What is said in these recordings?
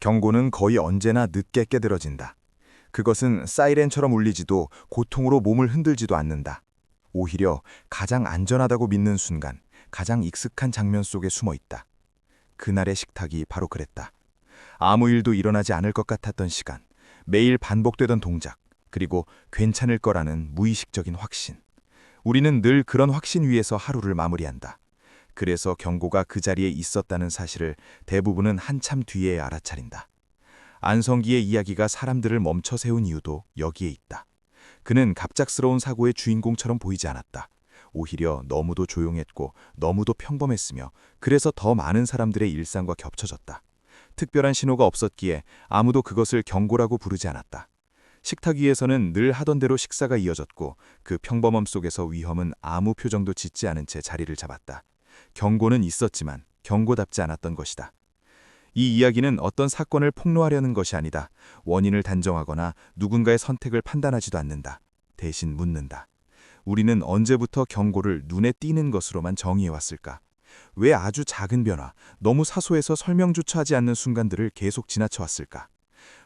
경고는 거의 언제나 늦게 깨들어진다. 그것은 사이렌처럼 울리지도 고통으로 몸을 흔들지도 않는다. 오히려 가장 안전하다고 믿는 순간, 가장 익숙한 장면 속에 숨어 있다. 그날의 식탁이 바로 그랬다. 아무 일도 일어나지 않을 것 같았던 시간, 매일 반복되던 동작, 그리고 괜찮을 거라는 무의식적인 확신. 우리는 늘 그런 확신 위에서 하루를 마무리한다. 그래서 경고가 그 자리에 있었다는 사실을 대부분은 한참 뒤에 알아차린다. 안성기의 이야기가 사람들을 멈춰 세운 이유도 여기에 있다. 그는 갑작스러운 사고의 주인공처럼 보이지 않았다. 오히려 너무도 조용했고 너무도 평범했으며 그래서 더 많은 사람들의 일상과 겹쳐졌다. 특별한 신호가 없었기에 아무도 그것을 경고라고 부르지 않았다. 식탁 위에서는 늘 하던 대로 식사가 이어졌고 그 평범함 속에서 위험은 아무 표정도 짓지 않은 채 자리를 잡았다. 경고는 있었지만 경고답지 않았던 것이다. 이 이야기는 어떤 사건을 폭로하려는 것이 아니다. 원인을 단정하거나 누군가의 선택을 판단하지도 않는다. 대신 묻는다. 우리는 언제부터 경고를 눈에 띄는 것으로만 정의해왔을까? 왜 아주 작은 변화, 너무 사소해서 설명조차 하지 않는 순간들을 계속 지나쳐왔을까?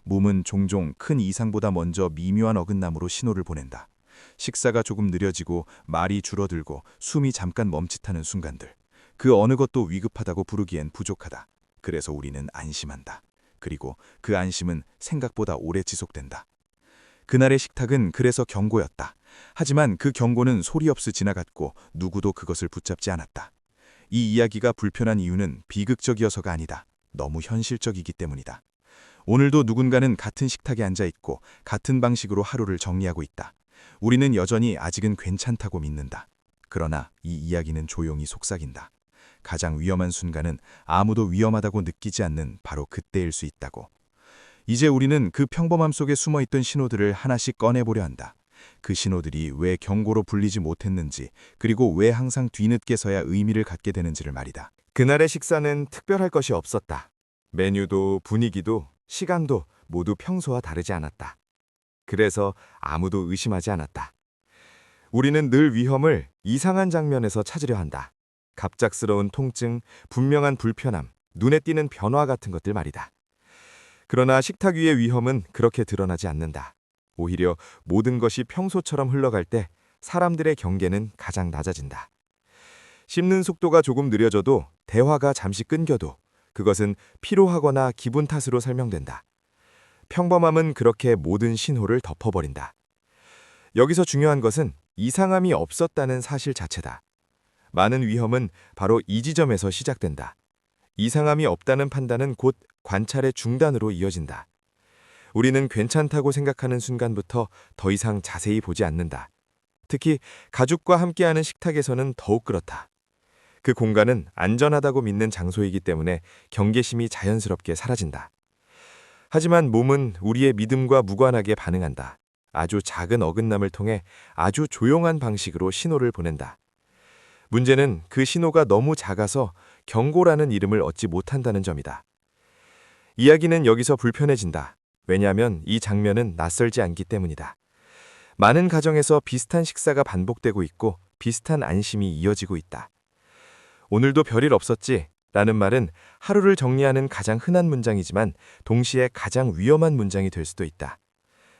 몸은 종종 큰 이상보다 먼저 미묘한 어긋남으로 신호를 보낸다. 식사가 조금 느려지고 말이 줄어들고 숨이 잠깐 멈칫하는 순간들. 그 어느 것도 위급하다고 부르기엔 부족하다. 그래서 우리는 안심한다. 그리고 그 안심은 생각보다 오래 지속된다. 그날의 식탁은 그래서 경고였다. 하지만 그 경고는 소리 없이 지나갔고 누구도 그것을 붙잡지 않았다. 이 이야기가 불편한 이유는 비극적이어서가 아니다. 너무 현실적이기 때문이다. 오늘도 누군가는 같은 식탁에 앉아 있고 같은 방식으로 하루를 정리하고 있다. 우리는 여전히 아직은 괜찮다고 믿는다. 그러나 이 이야기는 조용히 속삭인다. 가장 위험한 순간은 아무도 위험하다고 느끼지 않는 바로 그때일 수 있다고. 이제 우리는 그 평범함 속에 숨어있던 신호들을 하나씩 꺼내보려 한다. 그 신호들이 왜 경고로 불리지 못했는지, 그리고 왜 항상 뒤늦게서야 의미를 갖게 되는지를 말이다. 그날의 식사는 특별할 것이 없었다. 메뉴도 분위기도 시간도 모두 평소와 다르지 않았다. 그래서 아무도 의심하지 않았다. 우리는 늘 위험을 이상한 장면에서 찾으려 한다. 갑작스러운 통증, 분명한 불편함, 눈에 띄는 변화 같은 것들 말이다. 그러나 식탁 위의 위험은 그렇게 드러나지 않는다. 오히려 모든 것이 평소처럼 흘러갈 때 사람들의 경계는 가장 낮아진다. 씹는 속도가 조금 느려져도 대화가 잠시 끊겨도 그것은 피로하거나 기분 탓으로 설명된다. 평범함은 그렇게 모든 신호를 덮어버린다. 여기서 중요한 것은 이상함이 없었다는 사실 자체다. 많은 위험은 바로 이 지점에서 시작된다. 이상함이 없다는 판단은 곧 관찰의 중단으로 이어진다. 우리는 괜찮다고 생각하는 순간부터 더 이상 자세히 보지 않는다. 특히 가족과 함께하는 식탁에서는 더욱 그렇다. 그 공간은 안전하다고 믿는 장소이기 때문에 경계심이 자연스럽게 사라진다. 하지만 몸은 우리의 믿음과 무관하게 반응한다. 아주 작은 어긋남을 통해 아주 조용한 방식으로 신호를 보낸다. 문제는 그 신호가 너무 작아서 경고라는 이름을 얻지 못한다는 점이다. 이야기는 여기서 불편해진다. 왜냐하면 이 장면은 낯설지 않기 때문이다. 많은 가정에서 비슷한 식사가 반복되고 있고 비슷한 안심이 이어지고 있다. 오늘도 별일 없었지? 라는 말은 하루를 정리하는 가장 흔한 문장이지만 동시에 가장 위험한 문장이 될 수도 있다.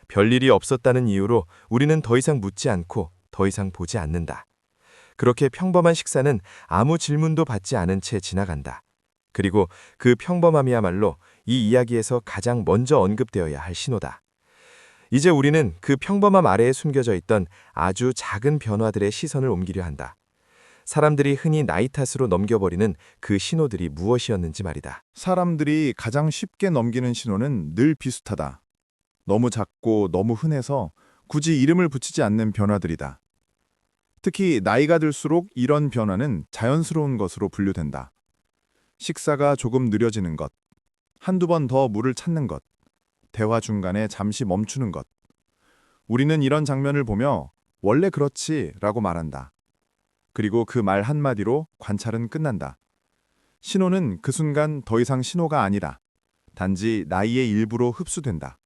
별일이 없었다는 이유로 우리는 더 이상 묻지 않고 더 이상 보지 않는다. 그렇게 평범한 식사는 아무 질문도 받지 않은 채 지나간다. 그리고 그 평범함이야말로 이 이야기에서 가장 먼저 언급되어야 할 신호다. 이제 우리는 그 평범함 아래에 숨겨져 있던 아주 작은 변화들의 시선을 옮기려 한다. 사람들이 흔히 나이 탓으로 넘겨버리는 그 신호들이 무엇이었는지 말이다. 사람들이 가장 쉽게 넘기는 신호는 늘 비슷하다. 너무 작고 너무 흔해서 굳이 이름을 붙이지 않는 변화들이다. 특히 나이가 들수록 이런 변화는 자연스러운 것으로 분류된다. 식사가 조금 느려지는 것, 한두 번 더 물을 찾는 것, 대화 중간에 잠시 멈추는 것. 우리는 이런 장면을 보며 원래 그렇지 라고 말한다. 그리고 그 말 한마디로 관찰은 끝난다. 신호는 그 순간 더 이상 신호가 아니라 단지 나이의 일부로 흡수된다.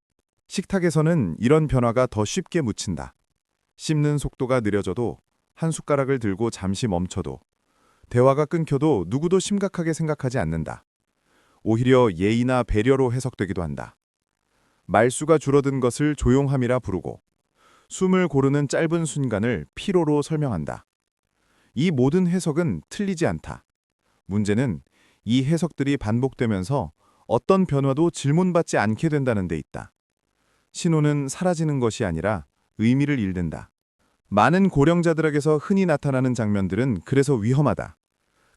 식탁에서는 이런 변화가 더 쉽게 묻힌다. 씹는 속도가 느려져도 한 숟가락을 들고 잠시 멈춰도 대화가 끊겨도 누구도 심각하게 생각하지 않는다. 오히려 예의나 배려로 해석되기도 한다. 말수가 줄어든 것을 조용함이라 부르고 숨을 고르는 짧은 순간을 피로로 설명한다. 이 모든 해석은 틀리지 않다. 문제는 이 해석들이 반복되면서 어떤 변화도 질문받지 않게 된다는 데 있다. 신호는 사라지는 것이 아니라 의미를 잃는다. 많은 고령자들에게서 흔히 나타나는 장면들은 그래서 위험하다.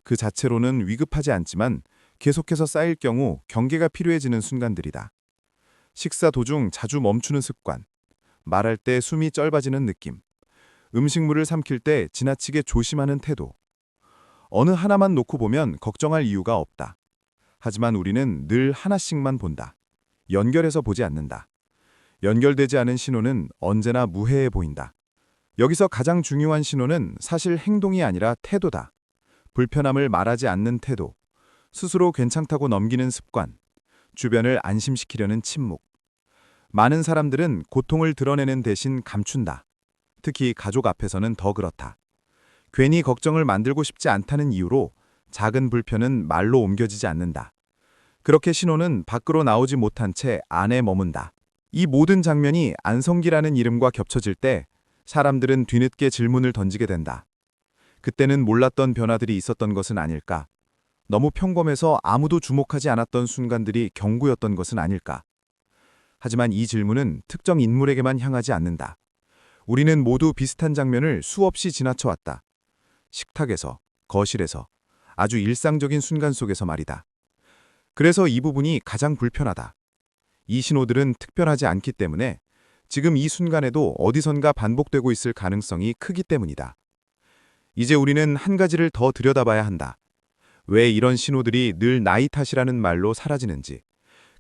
그 자체로는 위급하지 않지만 계속해서 쌓일 경우 경계가 필요해지는 순간들이다. 식사 도중 자주 멈추는 습관, 말할 때 숨이 짧아지는 느낌, 음식물을 삼킬 때 지나치게 조심하는 태도. 어느 하나만 놓고 보면 걱정할 이유가 없다. 하지만 우리는 늘 하나씩만 본다. 연결해서 보지 않는다. 연결되지 않은 신호는 언제나 무해해 보인다. 여기서 가장 중요한 신호는 사실 행동이 아니라 태도다. 불편함을 말하지 않는 태도, 스스로 괜찮다고 넘기는 습관, 주변을 안심시키려는 침묵. 많은 사람들은 고통을 드러내는 대신 감춘다. 특히 가족 앞에서는 더 그렇다. 괜히 걱정을 만들고 싶지 않다는 이유로 작은 불편은 말로 옮겨지지 않는다. 그렇게 신호는 밖으로 나오지 못한 채 안에 머문다. 이 모든 장면이 안성기라는 이름과 겹쳐질 때 사람들은 뒤늦게 질문을 던지게 된다. 그때는 몰랐던 변화들이 있었던 것은 아닐까? 너무 평범해서 아무도 주목하지 않았던 순간들이 경고였던 것은 아닐까? 하지만 이 질문은 특정 인물에게만 향하지 않는다. 우리는 모두 비슷한 장면을 수없이 지나쳐왔다. 식탁에서, 거실에서, 아주 일상적인 순간 속에서 말이다. 그래서 이 부분이 가장 불편하다. 이 신호들은 특별하지 않기 때문에 지금 이 순간에도 어디선가 반복되고 있을 가능성이 크기 때문이다. 이제 우리는 한 가지를 더 들여다봐야 한다. 왜 이런 신호들이 늘 나이 탓이라는 말로 사라지는지,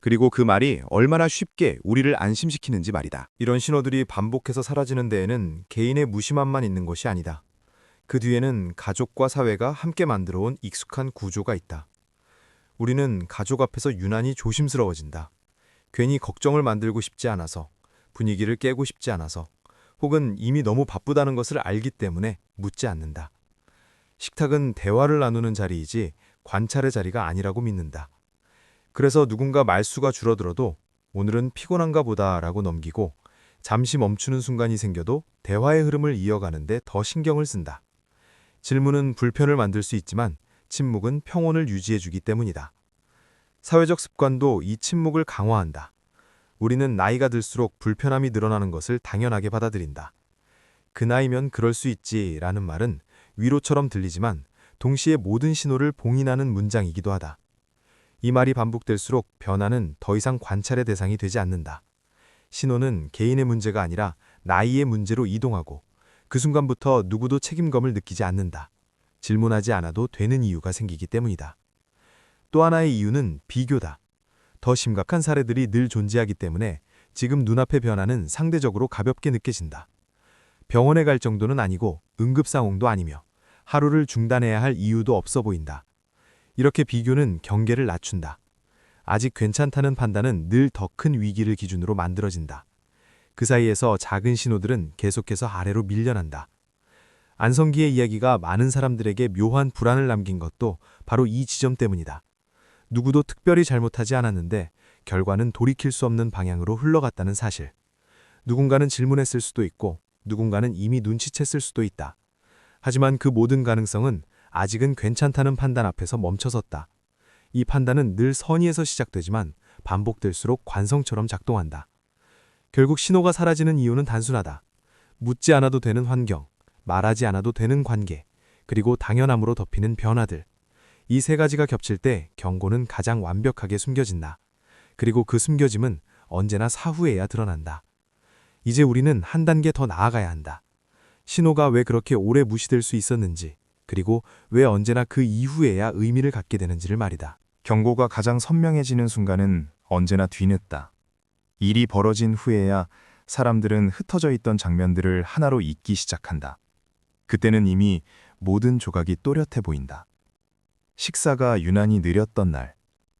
그리고 그 말이 얼마나 쉽게 우리를 안심시키는지 말이다. 이런 신호들이 반복해서 사라지는 데에는 개인의 무심함만 있는 것이 아니다. 그 뒤에는 가족과 사회가 함께 만들어온 익숙한 구조가 있다. 우리는 가족 앞에서 유난히 조심스러워진다. 괜히 걱정을 만들고 싶지 않아서, 분위기를 깨고 싶지 않아서, 혹은 이미 너무 바쁘다는 것을 알기 때문에 묻지 않는다. 식탁은 대화를 나누는 자리이지 관찰의 자리가 아니라고 믿는다. 그래서 누군가 말수가 줄어들어도 오늘은 피곤한가 보다라고 넘기고 잠시 멈추는 순간이 생겨도 대화의 흐름을 이어가는데 더 신경을 쓴다. 질문은 불편을 만들 수 있지만 침묵은 평온을 유지해주기 때문이다. 사회적 습관도 이 침묵을 강화한다. 우리는 나이가 들수록 불편함이 늘어나는 것을 당연하게 받아들인다. 그 나이면 그럴 수 있지라는 말은 위로처럼 들리지만 동시에 모든 신호를 봉인하는 문장이기도 하다. 이 말이 반복될수록 변화는 더 이상 관찰의 대상이 되지 않는다. 신호는 개인의 문제가 아니라 나이의 문제로 이동하고 그 순간부터 누구도 책임감을 느끼지 않는다. 질문하지 않아도 되는 이유가 생기기 때문이다. 또 하나의 이유는 비교다. 더 심각한 사례들이 늘 존재하기 때문에 지금 눈앞의 변화는 상대적으로 가볍게 느껴진다. 병원에 갈 정도는 아니고 응급상황도 아니며 하루를 중단해야 할 이유도 없어 보인다. 이렇게 비교는 경계를 낮춘다. 아직 괜찮다는 판단은 늘 더 큰 위기를 기준으로 만들어진다. 그 사이에서 작은 신호들은 계속해서 아래로 밀려난다. 안성기의 이야기가 많은 사람들에게 묘한 불안을 남긴 것도 바로 이 지점 때문이다. 누구도 특별히 잘못하지 않았는데 결과는 돌이킬 수 없는 방향으로 흘러갔다는 사실. 누군가는 질문했을 수도 있고 누군가는 이미 눈치챘을 수도 있다. 하지만 그 모든 가능성은 아직은 괜찮다는 판단 앞에서 멈춰섰다. 이 판단은 늘 선의에서 시작되지만 반복될수록 관성처럼 작동한다. 결국 신호가 사라지는 이유는 단순하다. 묻지 않아도 되는 환경, 말하지 않아도 되는 관계, 그리고 당연함으로 덮이는 변화들. 이 세 가지가 겹칠 때 경고는 가장 완벽하게 숨겨진다. 그리고 그 숨겨짐은 언제나 사후에야 드러난다. 이제 우리는 한 단계 더 나아가야 한다. 신호가 왜 그렇게 오래 무시될 수 있었는지, 그리고 왜 언제나 그 이후에야 의미를 갖게 되는지를 말이다. 경고가 가장 선명해지는 순간은 언제나 뒤늦다. 일이 벌어진 후에야 사람들은 흩어져 있던 장면들을 하나로 잊기 시작한다. 그때는 이미 모든 조각이 또렷해 보인다. 식사가 유난히 느렸던 날,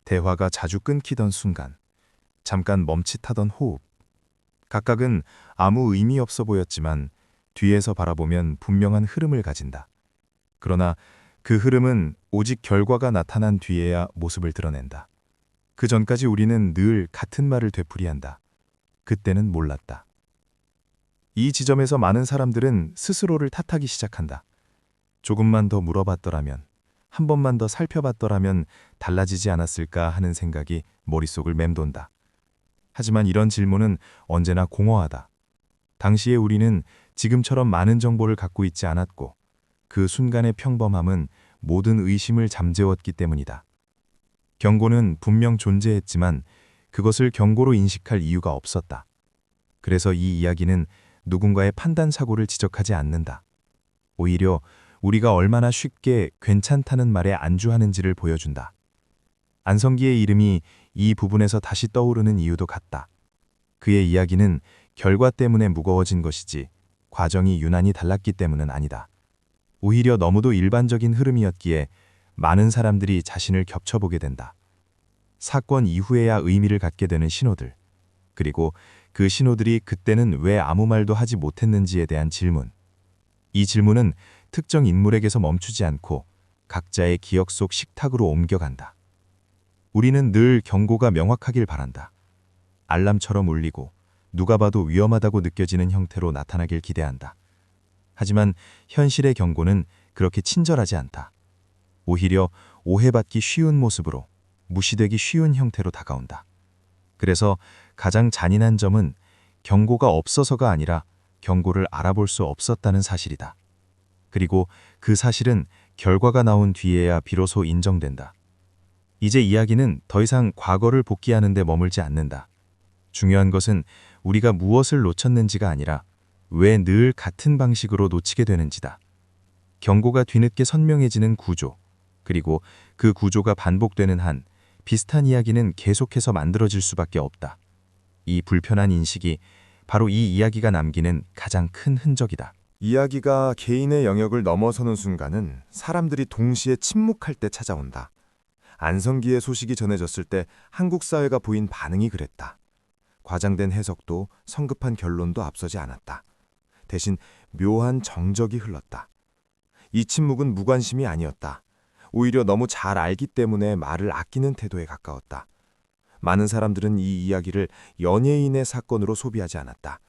대화가 자주 끊기던 순간, 잠깐 멈칫하던 호흡. 각각은 아무 의미 없어 보였지만 뒤에서 바라보면 분명한 흐름을 가진다. 그러나 그 흐름은 오직 결과가 나타난 뒤에야 모습을 드러낸다. 그 전까지 우리는 늘 같은 말을 되풀이한다. 그때는 몰랐다. 이 지점에서 많은 사람들은 스스로를 탓하기 시작한다. 조금만 더 물어봤더라면, 한 번만 더 살펴봤더라면 달라지지 않았을까 하는 생각이 머릿속을 맴돈다. 하지만 이런 질문은 언제나 공허하다. 당시에 우리는 지금처럼 많은 정보를 갖고 있지 않았고, 그 순간의 평범함은 모든 의심을 잠재웠기 때문이다. 경고는 분명 존재했지만 그것을 경고로 인식할 이유가 없었다. 그래서 이 이야기는 누군가의 판단 사고를 지적하지 않는다. 오히려 우리가 얼마나 쉽게 괜찮다는 말에 안주하는지를 보여준다. 안성기의 이름이 이 부분에서 다시 떠오르는 이유도 같다. 그의 이야기는 결과 때문에 무거워진 것이지 과정이 유난히 달랐기 때문은 아니다. 오히려 너무도 일반적인 흐름이었기에 많은 사람들이 자신을 겹쳐보게 된다. 사건 이후에야 의미를 갖게 되는 신호들, 그리고 그 신호들이 그때는 왜 아무 말도 하지 못했는지에 대한 질문. 이 질문은 특정 인물에게서 멈추지 않고 각자의 기억 속 식탁으로 옮겨간다. 우리는 늘 경고가 명확하길 바란다. 알람처럼 울리고 누가 봐도 위험하다고 느껴지는 형태로 나타나길 기대한다. 하지만 현실의 경고는 그렇게 친절하지 않다. 오히려 오해받기 쉬운 모습으로, 무시되기 쉬운 형태로 다가온다. 그래서 가장 잔인한 점은 경고가 없어서가 아니라 경고를 알아볼 수 없었다는 사실이다. 그리고 그 사실은 결과가 나온 뒤에야 비로소 인정된다. 이제 이야기는 더 이상 과거를 복귀하는 데 머물지 않는다. 중요한 것은 우리가 무엇을 놓쳤는지가 아니라 왜 늘 같은 방식으로 놓치게 되는지다. 경고가 뒤늦게 선명해지는 구조, 그리고 그 구조가 반복되는 한 비슷한 이야기는 계속해서 만들어질 수밖에 없다. 이 불편한 인식이 바로 이 이야기가 남기는 가장 큰 흔적이다. 이야기가 개인의 영역을 넘어서는 순간은 사람들이 동시에 침묵할 때 찾아온다. 안성기의 소식이 전해졌을 때 한국 사회가 보인 반응이 그랬다. 과장된 해석도 성급한 결론도 앞서지 않았다. 대신 묘한 정적이 흘렀다. 이 침묵은 무관심이 아니었다. 오히려 너무 잘 알기 때문에 말을 아끼는 태도에 가까웠다. 많은 사람들은 이 이야기를 연예인의 사건으로 소비하지 않았다.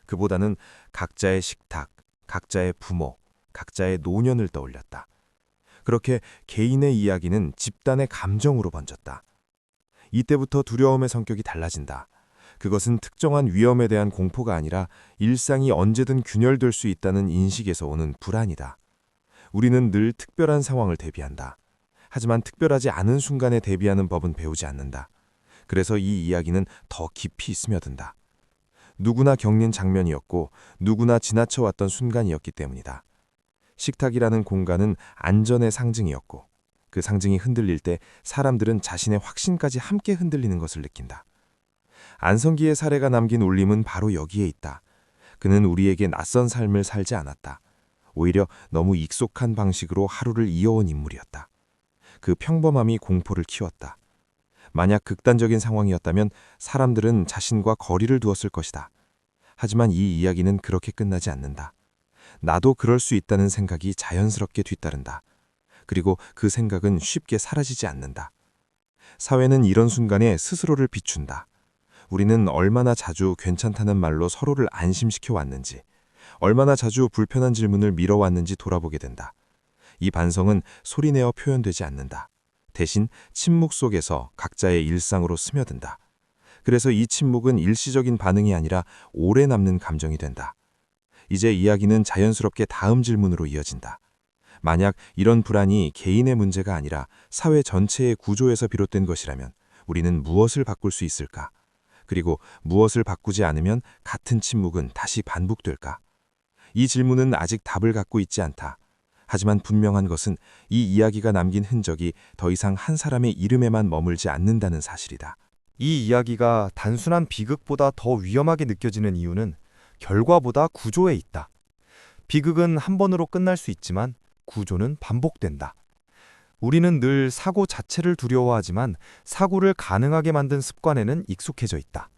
그보다는 각자의 식탁, 각자의 부모, 각자의 노년을 떠올렸다. 그렇게 개인의 이야기는 집단의 감정으로 번졌다. 이때부터 두려움의 성격이 달라진다. 그것은 특정한 위험에 대한 공포가 아니라 일상이 언제든 균열될 수 있다는 인식에서 오는 불안이다. 우리는 늘 특별한 상황을 대비한다. 하지만 특별하지 않은 순간에 대비하는 법은 배우지 않는다. 그래서 이 이야기는 더 깊이 스며든다. 누구나 겪는 장면이었고 누구나 지나쳐왔던 순간이었기 때문이다. 식탁이라는 공간은 안전의 상징이었고 그 상징이 흔들릴 때 사람들은 자신의 확신까지 함께 흔들리는 것을 느낀다. 안성기의 사례가 남긴 울림은 바로 여기에 있다. 그는 우리에게 낯선 삶을 살지 않았다. 오히려 너무 익숙한 방식으로 하루를 이어온 인물이었다. 그 평범함이 공포를 키웠다. 만약 극단적인 상황이었다면 사람들은 자신과 거리를 두었을 것이다. 하지만 이 이야기는 그렇게 끝나지 않는다. 나도 그럴 수 있다는 생각이 자연스럽게 뒤따른다. 그리고 그 생각은 쉽게 사라지지 않는다. 사회는 이런 순간에 스스로를 비춘다. 우리는 얼마나 자주 괜찮다는 말로 서로를 안심시켜 왔는지, 얼마나 자주 불편한 질문을 미뤄왔는지 돌아보게 된다. 이 반성은 소리내어 표현되지 않는다. 대신 침묵 속에서 각자의 일상으로 스며든다. 그래서 이 침묵은 일시적인 반응이 아니라 오래 남는 감정이 된다. 이제 이야기는 자연스럽게 다음 질문으로 이어진다. 만약 이런 불안이 개인의 문제가 아니라 사회 전체의 구조에서 비롯된 것이라면 우리는 무엇을 바꿀 수 있을까? 그리고 무엇을 바꾸지 않으면 같은 침묵은 다시 반복될까? 이 질문은 아직 답을 갖고 있지 않다. 하지만 분명한 것은 이 이야기가 남긴 흔적이 더 이상 한 사람의 이름에만 머물지 않는다는 사실이다. 이 이야기가 단순한 비극보다 더 위험하게 느껴지는 이유는 결과보다 구조에 있다. 비극은 한 번으로 끝날 수 있지만 구조는 반복된다. 우리는 늘 사고 자체를 두려워하지만 사고를 가능하게 만든 습관에는 익숙해져 있다.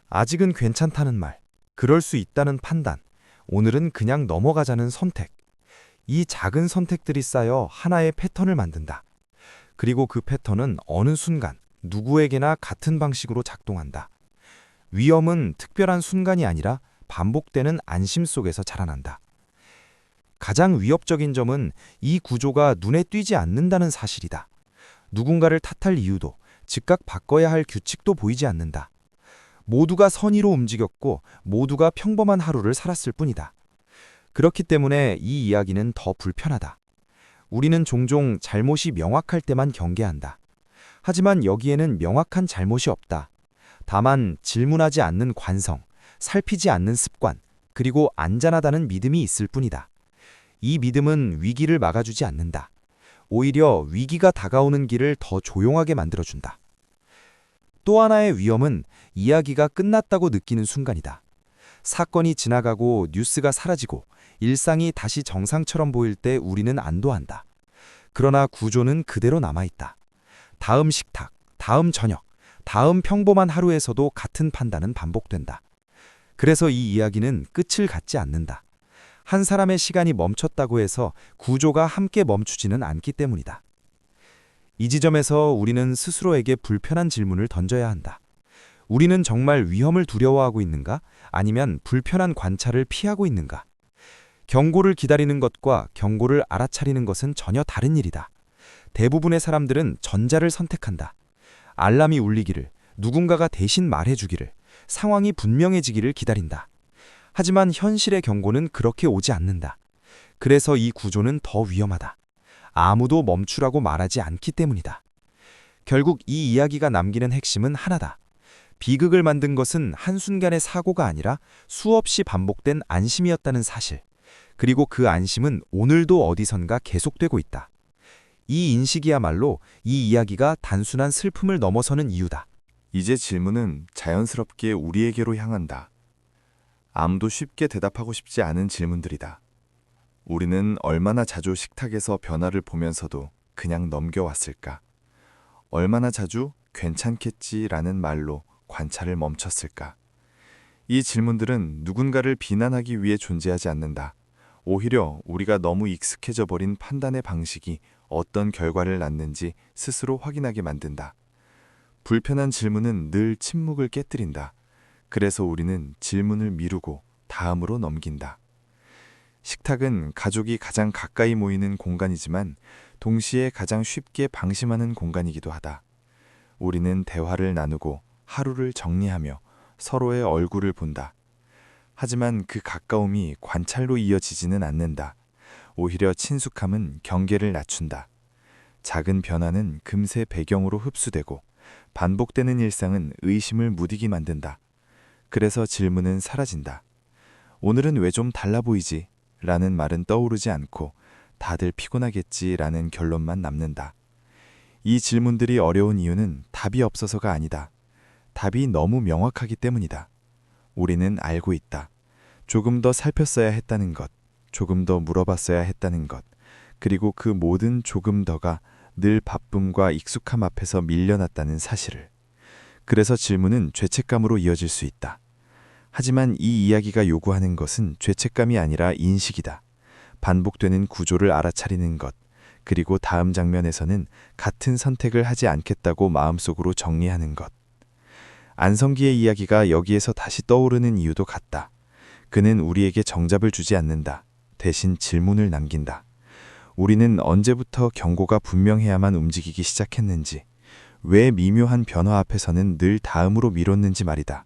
아직은 괜찮다는 말, 그럴 수 있다는 판단, 오늘은 그냥 넘어가자는 선택. 이 작은 선택들이 쌓여 하나의 패턴을 만든다. 그리고 그 패턴은 어느 순간 누구에게나 같은 방식으로 작동한다. 위험은 특별한 순간이 아니라 반복되는 안심 속에서 자라난다. 가장 위협적인 점은 이 구조가 눈에 띄지 않는다는 사실이다. 누군가를 탓할 이유도, 즉각 바꿔야 할 규칙도 보이지 않는다. 모두가 선의로 움직였고 모두가 평범한 하루를 살았을 뿐이다. 그렇기 때문에 이 이야기는 더 불편하다. 우리는 종종 잘못이 명확할 때만 경계한다. 하지만 여기에는 명확한 잘못이 없다. 다만 질문하지 않는 관성, 살피지 않는 습관, 그리고 안전하다는 믿음이 있을 뿐이다. 이 믿음은 위기를 막아주지 않는다. 오히려 위기가 다가오는 길을 더 조용하게 만들어준다. 또 하나의 위험은 이야기가 끝났다고 느끼는 순간이다. 사건이 지나가고 뉴스가 사라지고 일상이 다시 정상처럼 보일 때 우리는 안도한다. 그러나 구조는 그대로 남아있다. 다음 식탁, 다음 저녁, 다음 평범한 하루에서도 같은 판단은 반복된다. 그래서 이 이야기는 끝을 갖지 않는다. 한 사람의 시간이 멈췄다고 해서 구조가 함께 멈추지는 않기 때문이다. 이 지점에서 우리는 스스로에게 불편한 질문을 던져야 한다. 우리는 정말 위험을 두려워하고 있는가? 아니면 불편한 관찰을 피하고 있는가? 경고를 기다리는 것과 경고를 알아차리는 것은 전혀 다른 일이다. 대부분의 사람들은 전자를 선택한다. 알람이 울리기를, 누군가가 대신 말해주기를, 상황이 분명해지기를 기다린다. 하지만 현실의 경고는 그렇게 오지 않는다. 그래서 이 구조는 더 위험하다. 아무도 멈추라고 말하지 않기 때문이다. 결국 이 이야기가 남기는 핵심은 하나다. 비극을 만든 것은 한순간의 사고가 아니라 수없이 반복된 안심이었다는 사실. 그리고 그 안심은 오늘도 어디선가 계속되고 있다. 이 인식이야말로 이 이야기가 단순한 슬픔을 넘어서는 이유다. 이제 질문은 자연스럽게 우리에게로 향한다. 아무도 쉽게 대답하고 싶지 않은 질문들이다. 우리는 얼마나 자주 식탁에서 변화를 보면서도 그냥 넘겨왔을까? 얼마나 자주 괜찮겠지라는 말로 관찰을 멈췄을까? 이 질문들은 누군가를 비난하기 위해 존재하지 않는다. 오히려 우리가 너무 익숙해져 버린 판단의 방식이 어떤 결과를 낳는지 스스로 확인하게 만든다. 불편한 질문은 늘 침묵을 깨뜨린다. 그래서 우리는 질문을 미루고 다음으로 넘긴다. 식탁은 가족이 가장 가까이 모이는 공간이지만 동시에 가장 쉽게 방심하는 공간이기도 하다. 우리는 대화를 나누고 하루를 정리하며 서로의 얼굴을 본다. 하지만 그 가까움이 관찰로 이어지지는 않는다. 오히려 친숙함은 경계를 낮춘다. 작은 변화는 금세 배경으로 흡수되고 반복되는 일상은 의심을 무디게 만든다. 그래서 질문은 사라진다. 오늘은 왜 좀 달라 보이지? 라는 말은 떠오르지 않고 다들 피곤하겠지 라는 결론만 남는다. 이 질문들이 어려운 이유는 답이 없어서가 아니다. 답이 너무 명확하기 때문이다. 우리는 알고 있다. 조금 더 살폈어야 했다는 것, 조금 더 물어봤어야 했다는 것, 그리고 그 모든 조금 더가 늘 바쁨과 익숙함 앞에서 밀려났다는 사실을. 그래서 질문은 죄책감으로 이어질 수 있다. 하지만 이 이야기가 요구하는 것은 죄책감이 아니라 인식이다. 반복되는 구조를 알아차리는 것, 그리고 다음 장면에서는 같은 선택을 하지 않겠다고 마음속으로 정리하는 것. 안성기의 이야기가 여기에서 다시 떠오르는 이유도 같다. 그는 우리에게 정답을 주지 않는다. 대신 질문을 남긴다. 우리는 언제부터 경고가 분명해야만 움직이기 시작했는지, 왜 미묘한 변화 앞에서는 늘 다음으로 미뤘는지 말이다.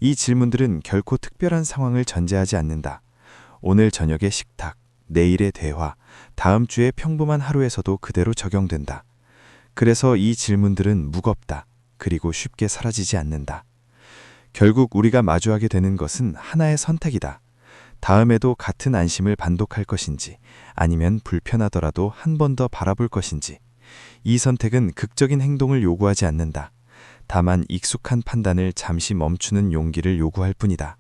이 질문들은 결코 특별한 상황을 전제하지 않는다. 오늘 저녁의 식탁, 내일의 대화, 다음 주의 평범한 하루에서도 그대로 적용된다. 그래서 이 질문들은 무겁다. 그리고 쉽게 사라지지 않는다. 결국 우리가 마주하게 되는 것은 하나의 선택이다. 다음에도 같은 안심을 반복할 것인지, 아니면 불편하더라도 한 번 더 바라볼 것인지. 이 선택은 극적인 행동을 요구하지 않는다. 다만 익숙한 판단을 잠시 멈추는 용기를 요구할 뿐이다.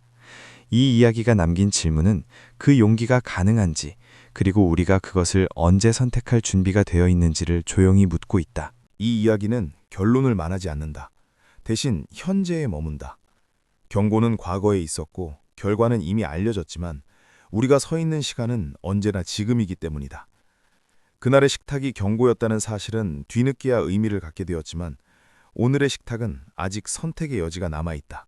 이 이야기가 남긴 질문은 그 용기가 가능한지, 그리고 우리가 그것을 언제 선택할 준비가 되어 있는지를 조용히 묻고 있다. 이 이야기는 결론을 말하지 않는다. 대신 현재에 머문다. 경고는 과거에 있었고 결과는 이미 알려졌지만 우리가 서 있는 시간은 언제나 지금이기 때문이다. 그날의 식탁이 경고였다는 사실은 뒤늦게야 의미를 갖게 되었지만 오늘의 식탁은 아직 선택의 여지가 남아있다.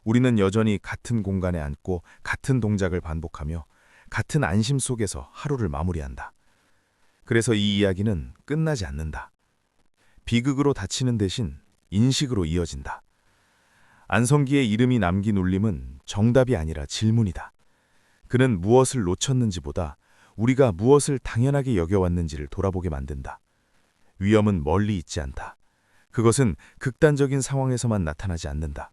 우리는 여전히 같은 공간에 앉고 같은 동작을 반복하며 같은 안심 속에서 하루를 마무리한다. 그래서 이 이야기는 끝나지 않는다. 비극으로 닫히는 대신 인식으로 이어진다. 안성기의 이름이 남긴 울림은 정답이 아니라 질문이다. 그는 무엇을 놓쳤는지보다 우리가 무엇을 당연하게 여겨왔는지를 돌아보게 만든다. 위험은 멀리 있지 않다. 그것은 극단적인 상황에서만 나타나지 않는다.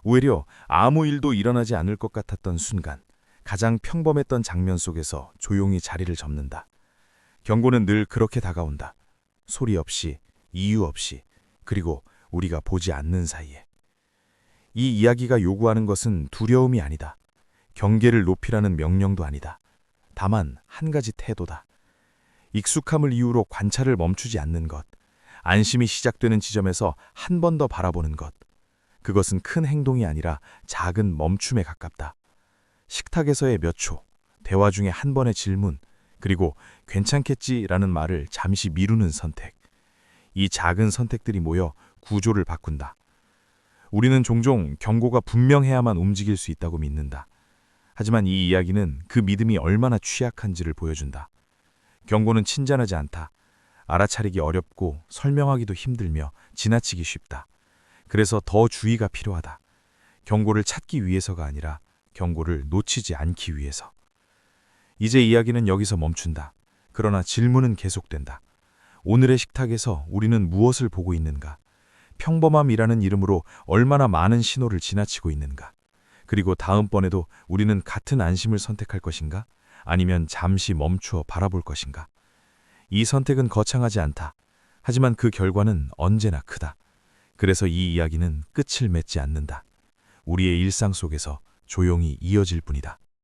오히려 아무 일도 일어나지 않을 것 같았던 순간, 가장 평범했던 장면 속에서 조용히 자리를 접는다. 경고는 늘 그렇게 다가온다. 소리 없이, 이유 없이, 그리고 우리가 보지 않는 사이에. 이 이야기가 요구하는 것은 두려움이 아니다. 경계를 높이라는 명령도 아니다. 다만 한 가지 태도다. 익숙함을 이유로 관찰을 멈추지 않는 것. 안심이 시작되는 지점에서 한 번 더 바라보는 것. 그것은 큰 행동이 아니라 작은 멈춤에 가깝다. 식탁에서의 몇 초, 대화 중에 한 번의 질문, 그리고 괜찮겠지라는 말을 잠시 미루는 선택. 이 작은 선택들이 모여 구조를 바꾼다. 우리는 종종 경고가 분명해야만 움직일 수 있다고 믿는다. 하지만 이 이야기는 그 믿음이 얼마나 취약한지를 보여준다. 경고는 친절하지 않다. 알아차리기 어렵고 설명하기도 힘들며 지나치기 쉽다. 그래서 더 주의가 필요하다. 경고를 찾기 위해서가 아니라 경고를 놓치지 않기 위해서. 이제 이야기는 여기서 멈춘다. 그러나 질문은 계속된다. 오늘의 식탁에서 우리는 무엇을 보고 있는가? 평범함이라는 이름으로 얼마나 많은 신호를 지나치고 있는가? 그리고 다음번에도 우리는 같은 안심을 선택할 것인가? 아니면 잠시 멈추어 바라볼 것인가? 이 선택은 거창하지 않다. 하지만 그 결과는 언제나 크다. 그래서 이 이야기는 끝을 맺지 않는다. 우리의 일상 속에서 조용히 이어질 뿐이다.